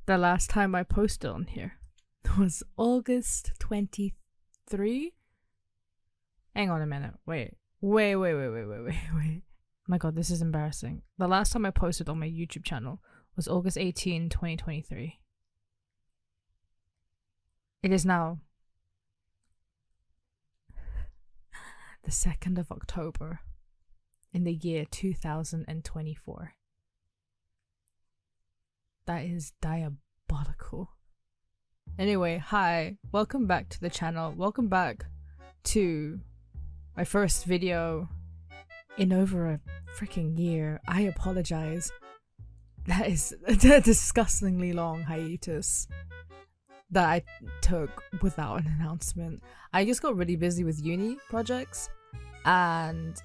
The last time I posted on here was August 23. Hang on a minute. Wait. My god, this is embarrassing. The last time I posted on my YouTube channel was August 18, 2023. It is now the 2nd of October in the year 2024. That is diabolical. Anyway, hi, welcome back to the channel. Welcome back to my first video in over a freaking year. I apologize. That is a disgustingly long hiatus that I took without an announcement. I just got really busy with uni projects, and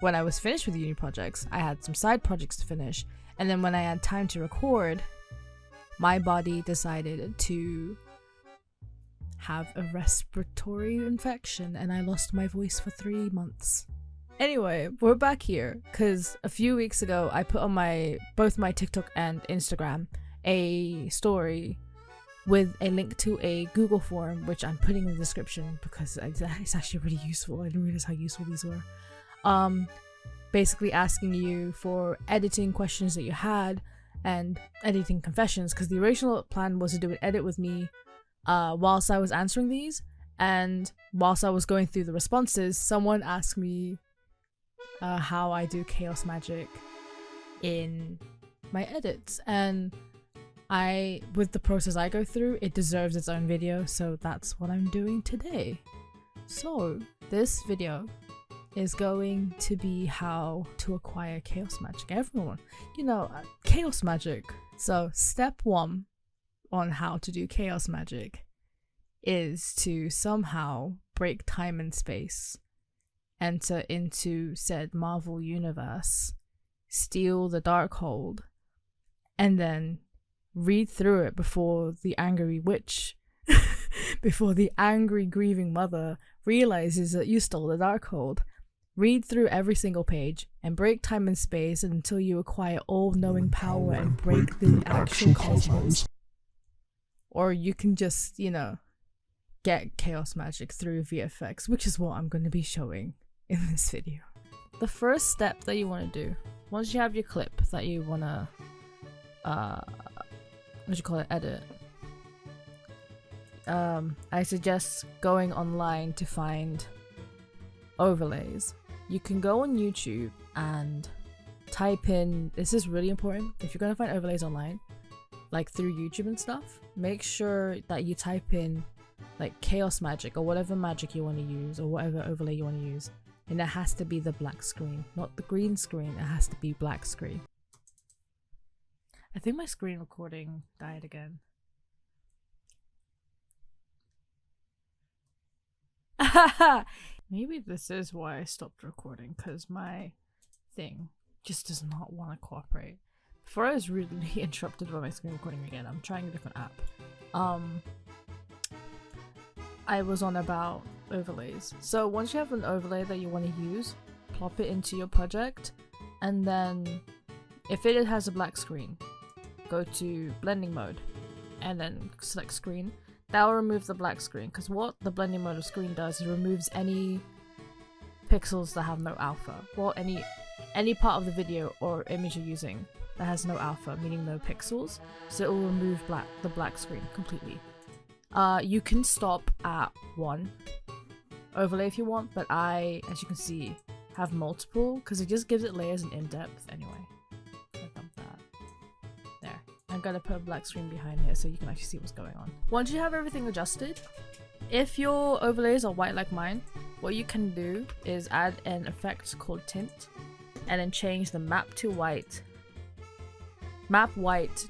when I was finished with uni projects, I had some side projects to finish, and then when I had time to record, my body decided to have a respiratory infection and I lost my voice for 3 months. Anyway, we're back here because a few weeks ago I put on both my TikTok and Instagram a story with a link to a Google form, which I'm putting in the description because it's actually really useful. I didn't realize how useful these were. Basically asking you for editing questions that you had and editing confessions, because the original plan was to do an edit with me whilst I was answering these, and whilst I was going through the responses, someone asked me how I do chaos magic in my edits, and with the process I go through, it deserves its own video, so that's what I'm doing today. So this video is going to be how to acquire chaos magic. Everyone, chaos magic. So step 1 on how to do chaos magic is to somehow break time and space, enter into said Marvel universe, steal the Darkhold, and then read through it before the angry witch before the angry grieving mother realizes that you stole the Darkhold. Read through every single page and break time and space until you acquire all-knowing power and break the actual cosmos. Or you can just, get chaos magic through VFX, which is what I'm going to be showing in this video. The first step that you want to do, once you have your clip that you want to, edit, I suggest going online to find overlays. You can go on YouTube and type in, this is really important, if you're going to find overlays online, like through YouTube and stuff, make sure that you type in like chaos magic or whatever magic you want to use or whatever overlay you want to use, and it has to be the black screen, not the green screen. It has to be black screen. I think my screen recording died again. Maybe this is why I stopped recording, because my thing just does not want to cooperate. Before I was rudely interrupted by my screen recording again, I'm trying a different app. I was on about overlays. So once you have an overlay that you want to use, plop it into your project, and then if it has a black screen, go to blending mode and then select screen. That will remove the black screen, because what the blending mode of screen does is it removes any pixels that have no alpha. Well, any part of the video or image you're using that has no alpha, meaning no pixels, so it will remove the black screen completely. You can stop at 1 overlay if you want, but I, as you can see, have multiple because it just gives it layers and in-depth. Anyway, I dump that. There. I'm gonna put a black screen behind here so you can actually see what's going on. Once you have everything adjusted, if your overlays are white like mine, what you can do is add an effect called tint and then change the map white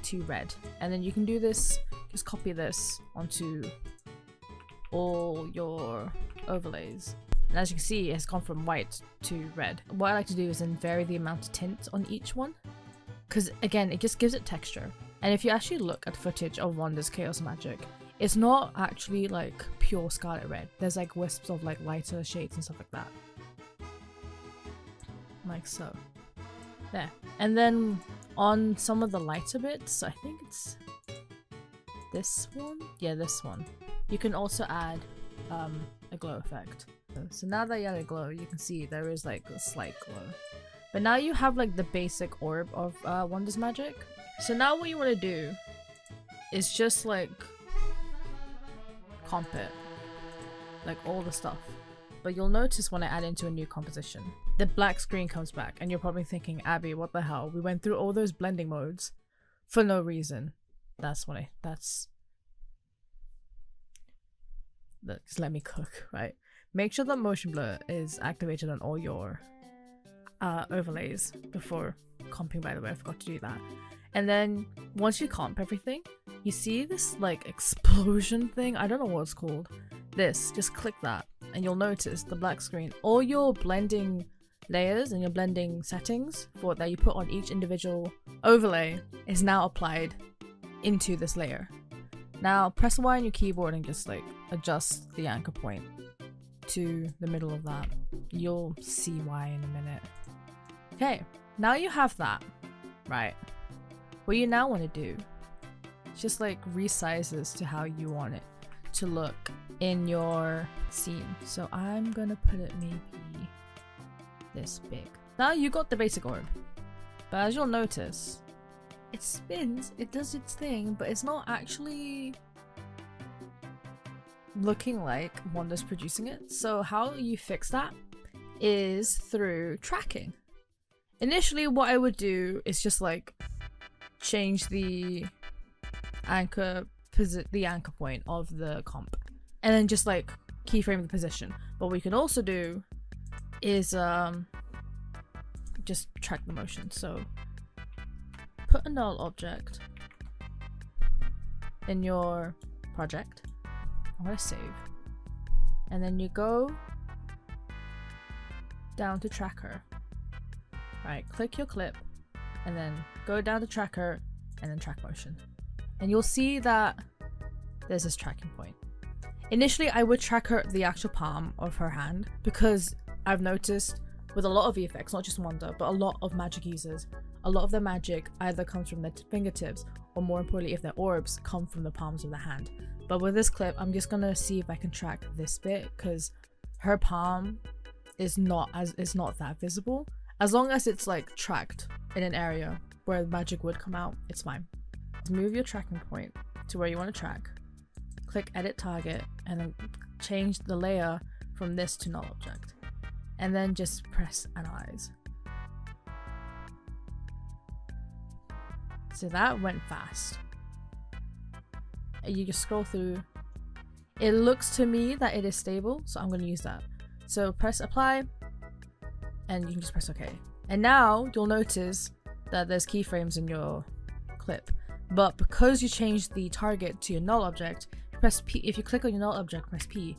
to red, and then you can do this, just copy this onto all your overlays, and as you can see, it has gone from white to red. What I like to do is then vary the amount of tint on each one, because again, it just gives it texture. And if you actually look at footage of Wanda's chaos magic, it's not actually like pure scarlet red. There's like wisps of like lighter shades and stuff like that. Like so. There. And then on some of the lighter bits, I think it's this one? Yeah, this one. You can also add a glow effect. So now that you add a glow, you can see there is like a slight glow. But now you have like the basic orb of Wanda's magic. So now what you want to do is just like comp it, like all the stuff. But you'll notice when I add into a new composition, the black screen comes back and you're probably thinking, Abby, what the hell? We went through all those blending modes for no reason. Just let me cook, right? Make sure that motion blur is activated on all your overlays before comping, by the way, I forgot to do that. And then once you comp everything, you see this like explosion thing, I don't know what it's called. This, just click that and you'll notice the black screen. All your blending layers and your blending settings for that you put on each individual overlay is now applied into this layer. Now press Y on your keyboard and just like adjust the anchor point to the middle of that. You'll see why in a minute. Okay, now you have that, right? What you now want to do is just like resize this to how you want it to look in your scene. So I'm gonna put it maybe this big. Now you got the basic orb, but as you'll notice, it spins, it does its thing, but it's not actually looking like Wanda's producing it. So how you fix that is through tracking. Initially what I would do is just like change the anchor point of the comp and then just like keyframe the position. But what we can also do is just track the motion. So put a null object in your project. I'm gonna save, and then you go down to tracker, right? Click your clip and then go down to tracker and then track motion, and you'll see that there's this tracking point. Initially I would track the actual palm of her hand, because I've noticed with a lot of VFX, not just Wanda, but a lot of magic users, a lot of their magic either comes from their fingertips, or more importantly, if their orbs come from the palms of the hand. But with this clip, I'm just gonna see if I can track this bit, because her palm is not that visible. As long as it's like tracked in an area where the magic would come out, it's fine. Move your tracking point to where you want to track. Click edit target and then change the layer from this to null object. And then just press analyze. So that went fast. And you just scroll through. It looks to me that it is stable, so I'm going to use that. So press apply and you can just press OK. And now you'll notice that there's keyframes in your clip. But because you changed the target to your null object, press P. If you click on your null object, press P.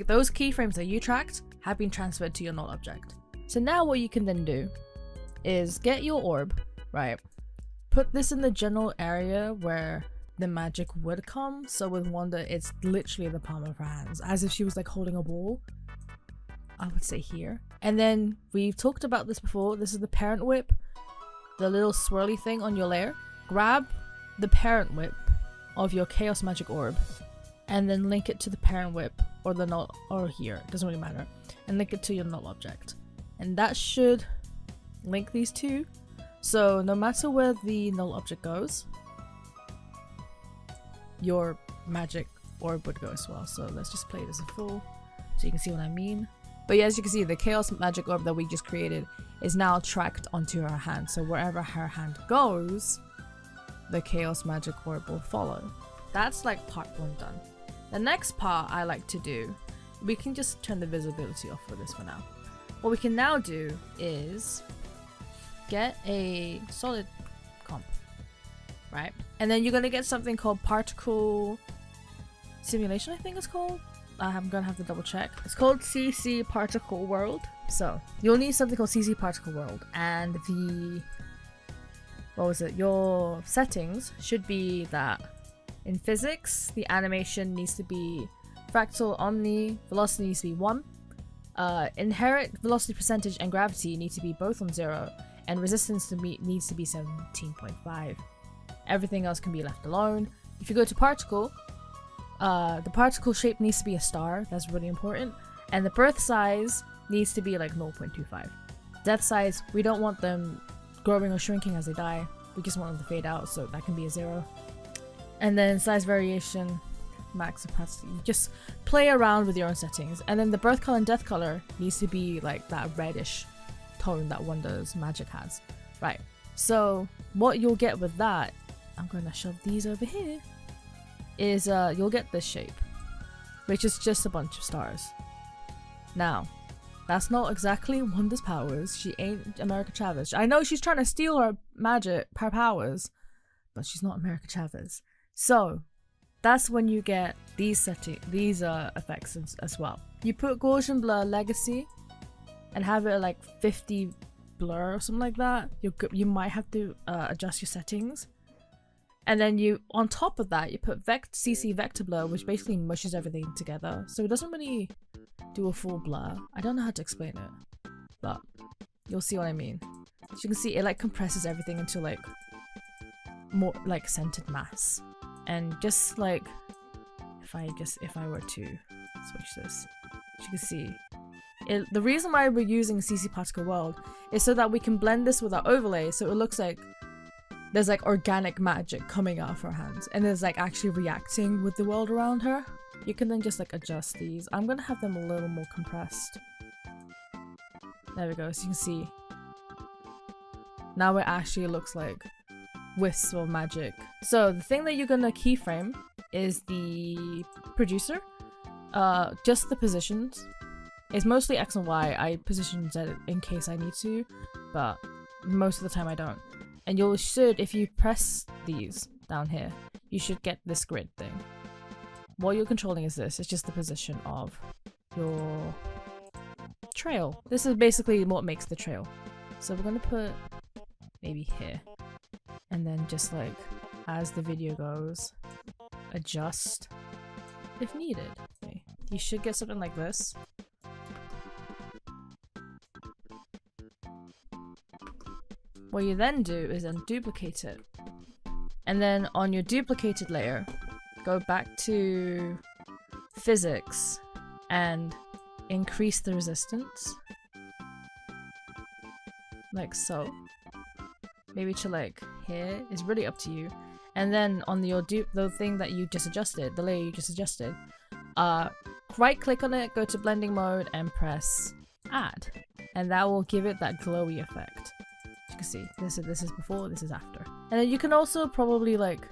Those keyframes that you tracked have been transferred to your null object. So now what you can then do is get your orb, right? Put this in the general area where the magic would come. So with Wanda, it's literally the palm of her hands, as if she was like holding a ball. I would say here. And then we've talked about this before. This is the parent whip, the little swirly thing on your layer. Grab the parent whip of your chaos magic orb and then link it to the parent whip or the null, or here, it doesn't really matter, and link it to your null object. And that should link these two. So no matter where the null object goes, your magic orb would go as well. So let's just play this in full so you can see what I mean. But yeah, as you can see, the chaos magic orb that we just created is now tracked onto her hand. So wherever her hand goes, the chaos magic orb will follow. That's like part one done. The next part I like to do, we can just turn the visibility off for this for now. What we can now do is get a solid comp, right? And then you're gonna get something called particle simulation, I think it's called. I'm gonna have to double check. It's called CC Particle World. So you'll need something called CC Particle World, and your settings should be that in physics, the animation needs to be fractal omni, velocity needs to be 1, inherent velocity percentage and gravity need to be both on 0, and resistance to meet needs to be 17.5. Everything else can be left alone. If you go to particle, the particle shape needs to be a star. That's really important. And the birth size needs to be like 0.25. Death size, we don't want them growing or shrinking as they die. We just want them to fade out, so that can be a 0. And then size variation, max opacity. You just play around with your own settings. And then the birth color and death color needs to be like that reddish tone that Wanda's magic has. Right. So what you'll get with that, I'm going to shove these over here, is you'll get this shape, which is just a bunch of stars. Now, that's not exactly Wanda's powers. She ain't America Chavez. I know she's trying to steal her magic, her powers, but she's not America Chavez. So that's when you get these effects as well. You put Gaussian blur legacy and have it like 50 blur or something like that. You might have to adjust your settings. And then you, on top of that, you put CC vector blur, which basically mushes everything together. So it doesn't really do a full blur. I don't know how to explain it, but you'll see what I mean. As you can see, it like compresses everything into like more like centered mass. And just like if I were to switch this, as you can see, the reason why we're using CC particle world is so that we can blend this with our overlay, so it looks like there's like organic magic coming out of her hands and there's like actually reacting with the world around her. You can then just like adjust these. I'm gonna have them a little more compressed. There we go. So you can see now it actually looks like wisps of magic. So the thing that you're gonna keyframe is the producer, just the positions. It's mostly X and Y. I position Z in case I need to, but most of the time I don't. And you should, if you press these down here, you should get this grid thing. What you're controlling is this. It's just the position of your trail. This is basically what makes the trail. So we're gonna put maybe here. And then just like, as the video goes, adjust if needed. Okay. You should get something like this. What you then do is then duplicate it. And then on your duplicated layer, go back to physics and increase the resistance. Like so. Maybe to like here, it's really up to you. And then on your the thing that you just adjusted, the layer you just adjusted, right click on it, go to blending mode and press add. And that will give it that glowy effect. You can see this is before, this is after. And then you can also probably like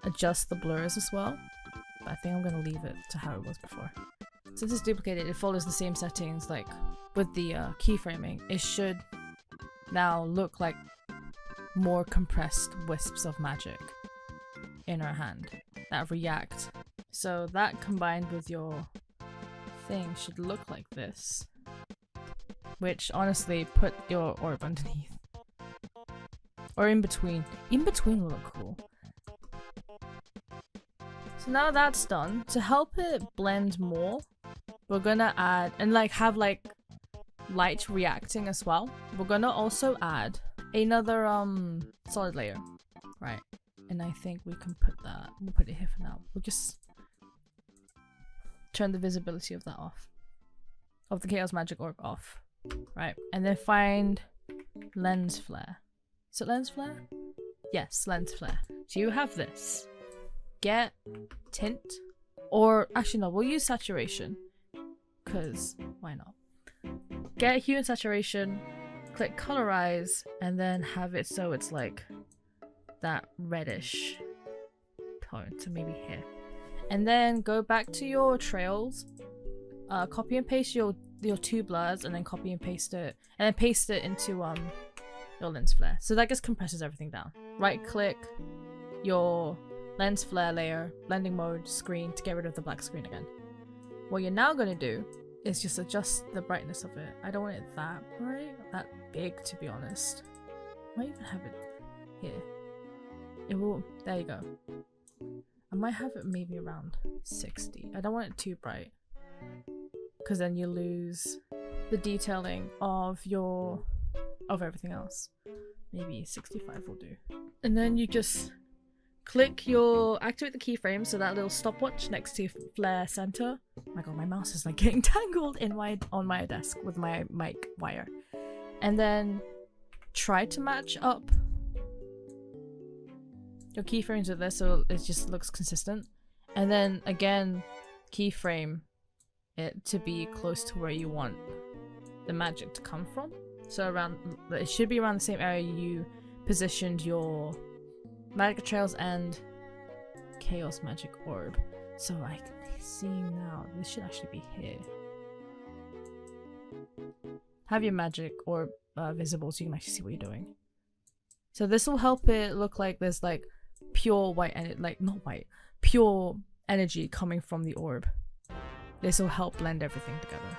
adjust the blurs as well, but I think I'm gonna leave it to how it was before. Since it's duplicated, it follows the same settings. Like with the keyframing, it should now look like more compressed wisps of magic in her hand that react. So that combined with your thing should look like this. Which, honestly, put your orb underneath. Or in between. In between will look cool. So now that's done. To help it blend more, we're gonna add, and like have like light reacting as well. We're gonna also add another solid layer. Right. And I think we can put that, we'll put it here for now. We'll just turn the visibility of that off. Of the Chaos Magic Orb off. Right, and then find lens flare. Is it lens flare? Yes, lens flare. So you have this. Get tint, or actually no, we'll use saturation, because why not? Get hue and saturation, click colorize, and then have it so it's like that reddish tone, so maybe here. And then go back to your trails, copy and paste your two blurs, and then copy and paste it, and then paste it into your lens flare. So that just compresses everything down. Right click your lens flare layer, blending mode, screen, to get rid of the black screen again. What you're now going to do is just adjust the brightness of it. I don't want it that bright, that big, to be honest. I might even have it here. It will, there you go. I might have it maybe around 60. I don't want it too bright, because then you lose the detailing of everything else. Maybe 65 will do. And then you just activate the keyframe, so that little stopwatch next to flare center. Oh my god, my mouse is like getting tangled on my desk with my mic wire. And then try to match up your keyframes with this so it just looks consistent. And then again, keyframe it to be close to where you want the magic to come from. So it should be around the same area you positioned your magic trails and chaos magic orb. So I can see now, this should actually be here. Have your magic orb visible so you can actually see what you're doing. So this will help it look like there's like pure white and pure energy coming from the orb. This will help blend everything together.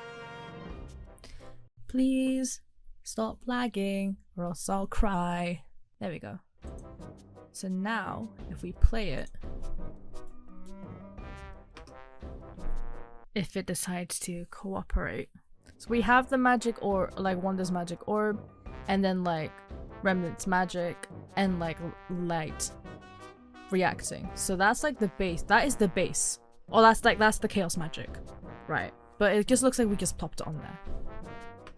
Please stop lagging or else I'll cry. There we go. So now if we play it, if it decides to cooperate. So we have the magic or like Wanda's magic orb, and then like Remnant's magic and like light reacting. So that's like the base. That is the base. Or that's the chaos magic. Right. But it just looks like we just plopped it on there.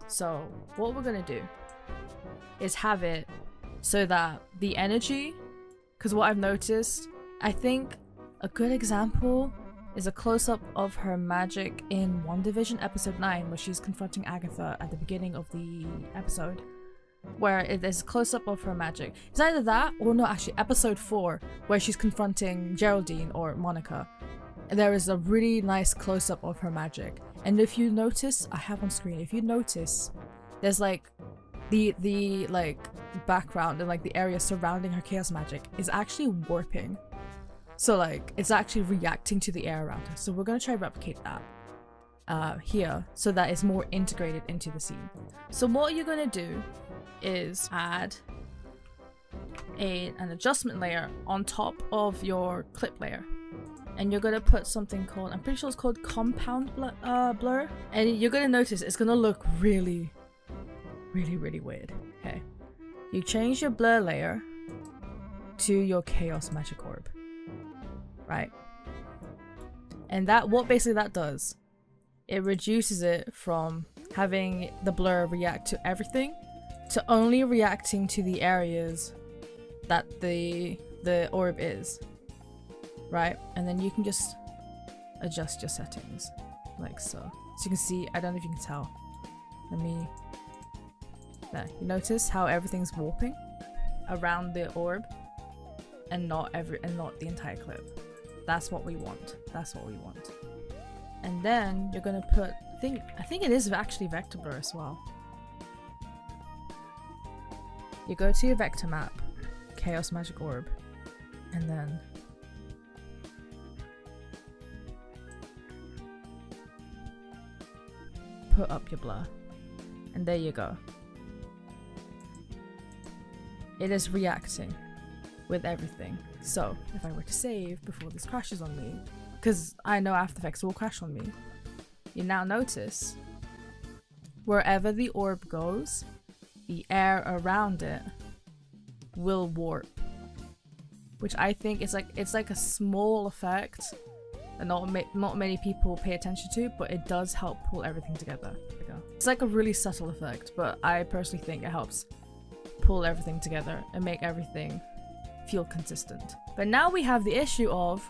So what we're gonna do is have it so that the energy, because what I've noticed, I think a good example is a close-up of her magic in WandaVision episode 9 where she's confronting Agatha at the beginning of the episode, where there's a close-up of her magic. It's either that or no, actually episode 4 where she's confronting Geraldine or Monica. There is a really nice close-up of her magic, and if you notice, I have on screen, if you notice, there's like the like background and like the area surrounding her chaos magic is actually warping. So like it's actually reacting to the air around her. So we're gonna try to replicate that here so that it's more integrated into the scene. So what you're gonna do is add an adjustment layer on top of your clip layer. And you're gonna put something called, I'm pretty sure it's called compound blur. And you're gonna notice it's gonna look really weird. Okay. You change your blur layer to your chaos magic orb. Right? And what basically that does, it reduces it from having the blur react to everything to only reacting to the areas that the orb is. Right? And then you can just adjust your settings like so. So you can see, I don't know if you can tell. There, you notice how everything's warping around the orb and not the entire clip. That's what we want. That's what we want. And then you're gonna put, I think it is actually vector blur as well. You go to your vector map, chaos magic orb, and then put up your blur, and there you go. It is reacting with everything. So if I were to save before this crashes on me, because I know After Effects will crash on me, you now notice wherever the orb goes, the air around it will warp, which I think is like a small effect that not many people pay attention to, but it does help pull everything together. It's like a really subtle effect, but I personally think it helps pull everything together and make everything feel consistent. But now we have the issue of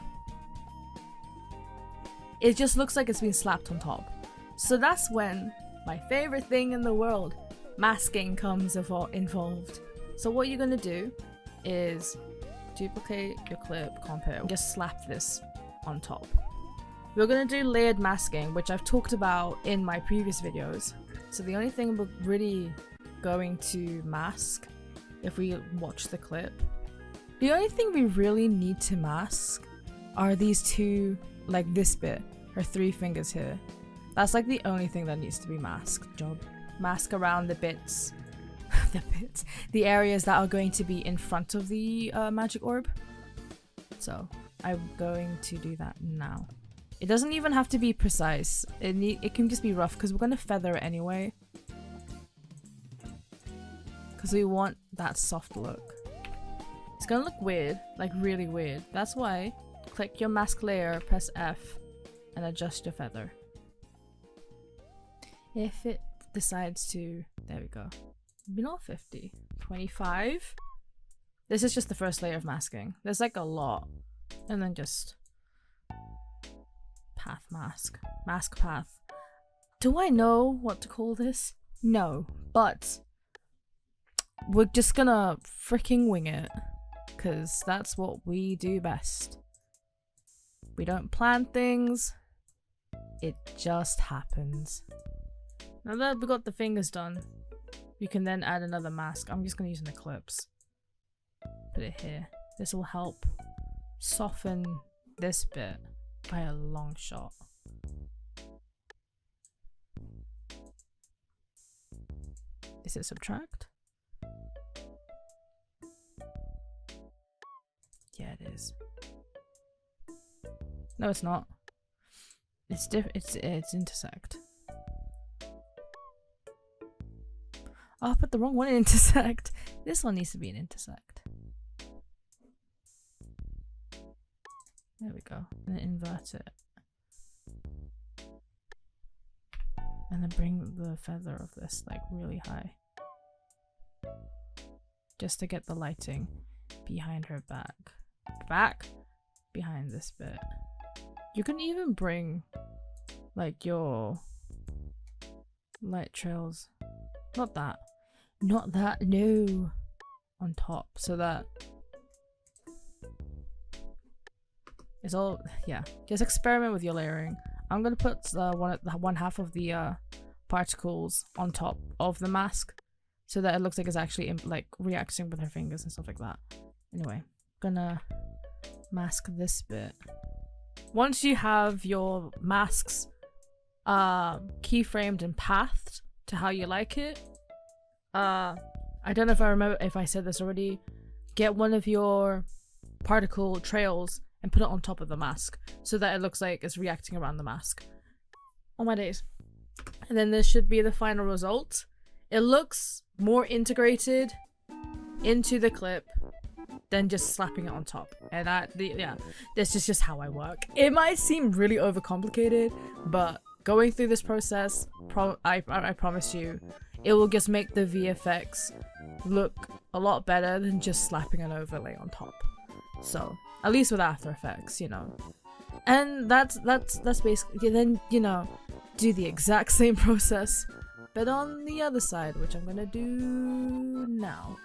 it just looks like it's been slapped on top. So that's when my favorite thing in the world, masking, comes involved. So what you're gonna do is duplicate your clip, comp it, and just slap this on top. We're gonna do layered masking, which I've talked about in my previous videos. So the only thing we're really going to mask, if we watch the clip, the only thing we really need to mask are these two, like this bit, her 3 fingers here. That's like the only thing that needs to be masked. Mask around the bits, the areas that are going to be in front of the magic orb. So I'm going to do that now. It doesn't even have to be precise. It can just be rough because we're going to feather it anyway. Because we want that soft look. It's gonna look weird, like really weird. That's why click your mask layer, press F, and adjust your feather. If it decides to, there we go. Maybe not 50, 25. This is just the first layer of masking. There's like a lot. And then just path mask. Mask path. Do I know what to call this? No, but we're just gonna freaking wing it. Because that's what we do best. We don't plan things. It just happens. Now that we got the fingers done, you can then add another mask. I'm just gonna use an eclipse. Put it here. This will help soften this bit by a long shot. Is it subtract? Yeah, it is. No, it's not. It's it's intersect. Oh, I put the wrong one in intersect. This one needs to be an intersect. There we go. And then invert it. And then bring the feather of this like really high. Just to get the lighting behind her back. Behind this bit. You can even bring like your light trails. Not that, no. On top, so that it's all, yeah. Just experiment with your layering. I'm gonna put one half of the particles on top of the mask, so that it looks like it's actually like reacting with her fingers and stuff like that. Anyway, gonna mask this bit. Once you have your masks keyframed and pathed to how you like it, I don't know if I remember if I said this already, get one of your particle trails and put it on top of the mask so that it looks like it's reacting around the mask. Oh my days. And then this should be the final result. It looks more integrated into the clip than just slapping it on top. And yeah, this is just how I work. It might seem really overcomplicated, but going through this process, I promise you, it will just make the VFX look a lot better than just slapping an overlay on top. So, at least with After Effects, you know. And that's basically, then, you know, do the exact same process, but on the other side, which I'm gonna do now.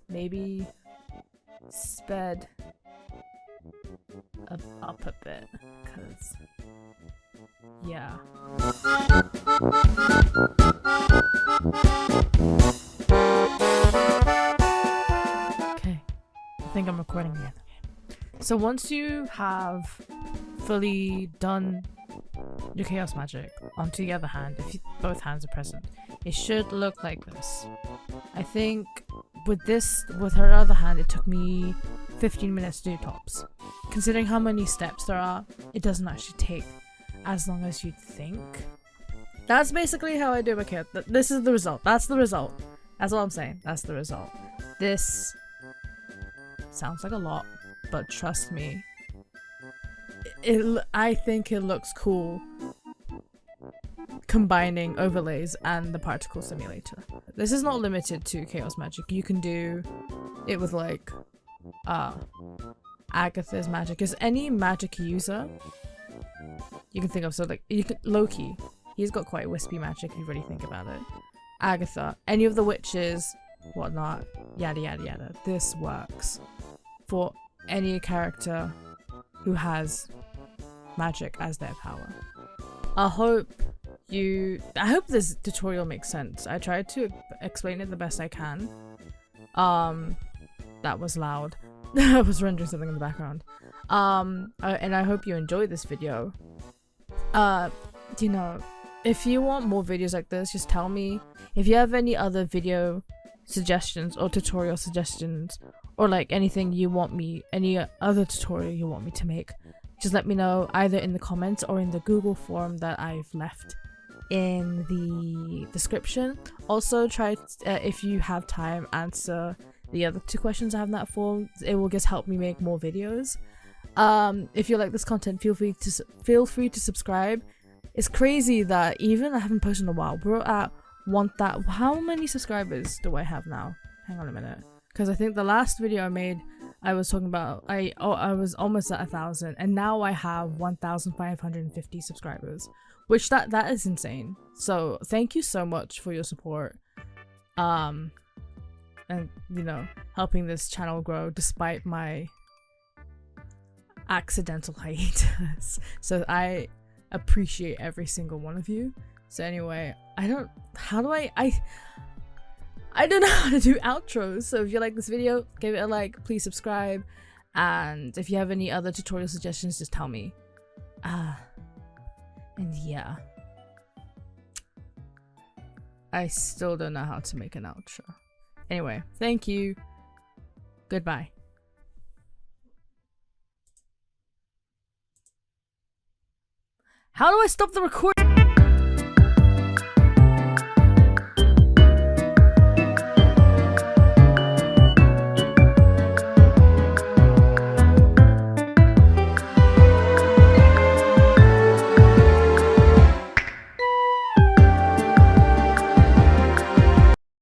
Maybe sped up a bit, because yeah. Okay, I think I'm recording again. So once you have fully done your chaos magic onto the other hand, if both hands are present, it should look like this. I think with her other hand, it took me 15 minutes to do tops. Considering how many steps there are, it doesn't actually take as long as you'd think. That's basically how I do my chaos. This is the result. That's the result. That's all I'm saying. That's the result. This sounds like a lot, but trust me, I think it looks cool combining overlays and the particle simulator. This is not limited to chaos magic. You can do it with like Agatha's magic. Is any magic user you can think of, so like you can Loki, he's got quite wispy magic if you really think about it. Agatha, any of the witches, whatnot, yada yada yada. This works for any character who has magic as their power. I hope this tutorial makes sense. I tried to explain it the best I can. That was loud. I was rendering something in the background. And I hope you enjoyed this video. You know, if you want more videos like this, just tell me. If you have any other video suggestions or tutorial suggestions, or like anything you want me, any other tutorial you want me to make, just let me know either in the comments or in the Google form that I've left in the description. Also try, if you have time, answer the other 2 questions I have in that form. It will just help me make more videos. If you like this content, feel free to subscribe. It's crazy that even I haven't posted in a while. We're at how many subscribers do I have now? Hang on a minute, because I think the last video I made, I was talking about I was almost at 1,000, and now I have 1,550 subscribers, which that is insane. So thank you so much for your support, and you know, helping this channel grow despite my accidental hiatus. So I appreciate every single one of you. So anyway, I don't know how to do outros. So if you like this video, give it a like, please subscribe, and if you have any other tutorial suggestions, just tell me. And yeah, I still don't know how to make an outro. Anyway, thank you. Goodbye. How do I stop the recording?